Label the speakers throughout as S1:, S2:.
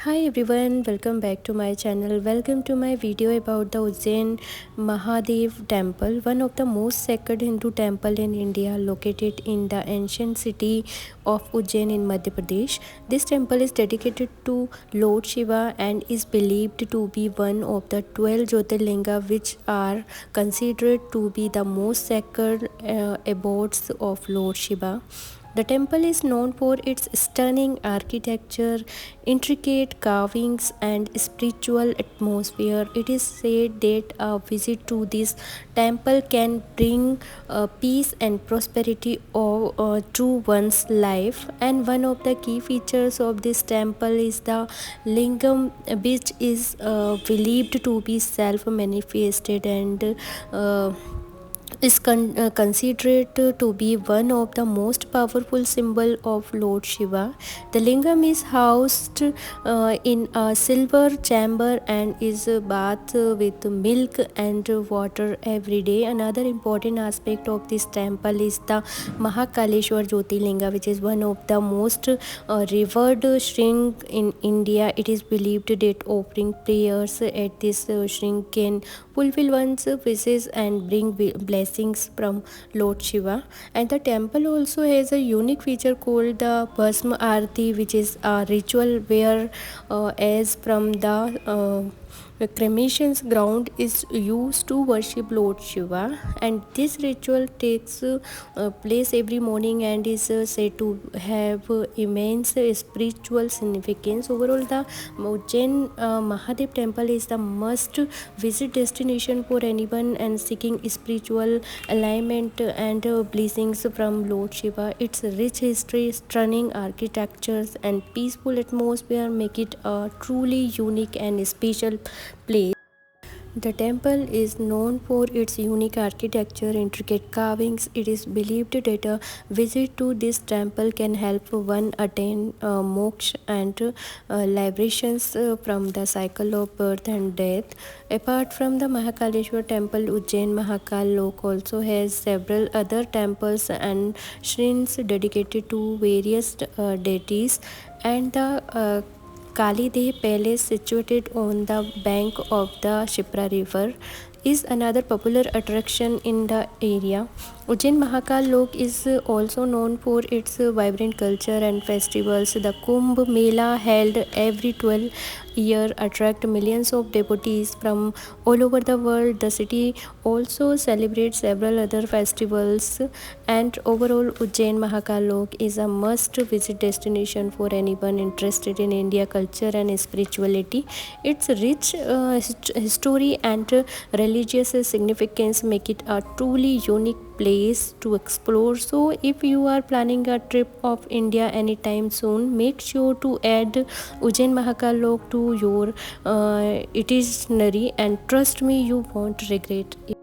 S1: Hi everyone, welcome back to my channel. Welcome to my video about the Ujjain Mahadev temple, one of the most sacred Hindu temple in India, located in the ancient city of Ujjain in Madhya Pradesh. This temple is dedicated to Lord Shiva and is believed to be one of the 12 Jyotirlinga, which are considered to be the most sacred abodes of Lord Shiva. The temple is known for its stunning architecture, intricate carvings, and spiritual atmosphere. It is said that a visit to this temple can bring peace and prosperity to one's life. And one of the key features of this temple is the lingam, which is believed to be self manifested and is considered to be one of the most powerful symbol of Lord Shiva. The lingam is housed in a silver chamber and is bathed with milk and water every day. Another important aspect of this temple is the Mahakaleshwar Jyotirlinga, which is one of the most revered shrine in India. It is believed that offering prayers at this shrine can fulfill one's wishes and bring blessings from Lord Shiva. And the temple also has a unique feature called the Bhasma Arati, which is a ritual where, as from the cremation's ground is used to worship Lord Shiva, and this ritual takes place every morning and is said to have immense spiritual significance. Overall, the Ujjain Mahadev temple is the must visit destination for anyone and seeking spiritual alignment and blessings from Lord Shiva. Its rich history, stunning architectures, and peaceful atmosphere make it a truly unique and special place. The temple is known for its unique architecture, intricate carvings. It is believed that a visit to this temple can help one attain moksha and liberations from the cycle of birth and death. Apart from the Mahakaleshwar temple, Ujjain Mahakal Lok also has several other temples and shrines dedicated to various deities, and the Kali Deh Palace, situated on the bank of the Shipra River, is another popular attraction in the area. Ujjain Mahakal Lok is also known for its vibrant culture and festivals. The Kumbh Mela, held every 12 years, attract millions of devotees from all over the world. The city also celebrates several other festivals, and overall, Ujjain Mahakal Lok is a must-visit destination for anyone interested in India culture and spirituality. Its rich history and religious significance make it a truly unique place to explore. So if you are planning a trip of India anytime soon, make sure to add Ujjain Mahakal Lok to your itinerary, and trust me, you won't regret it.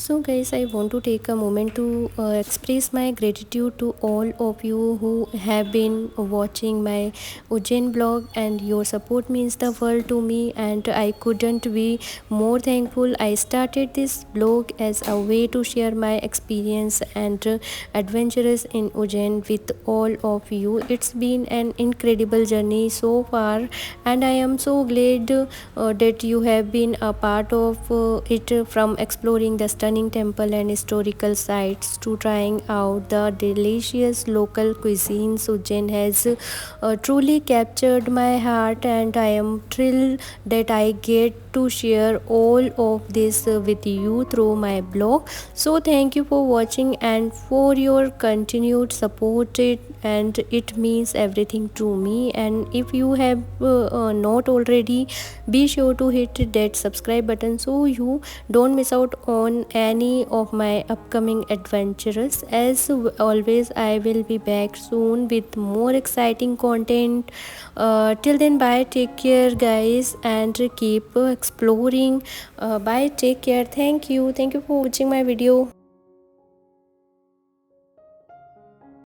S1: So guys, I want to take a moment to express my gratitude to all of you who have been watching my Ujjain blog, and your support means the world to me, and I couldn't be more thankful. I started this blog as a way to share my experience and adventures in Ujjain with all of you. It's been an incredible journey so far, and I am so glad that you have been a part of it, from exploring the stunning temple and historical sites to trying out the delicious local cuisines. Ujjain has truly captured my heart, and I am thrilled that I get to share all of this with you through my blog. So thank you for watching and for your continued support, and it means everything to me. And if you have not already, be sure to hit that subscribe button so you don't miss out on any of my upcoming adventures. As always, I will be back soon with more exciting content. Till then, bye, take care guys, and keep exploring. Bye, take care, thank you for watching my video.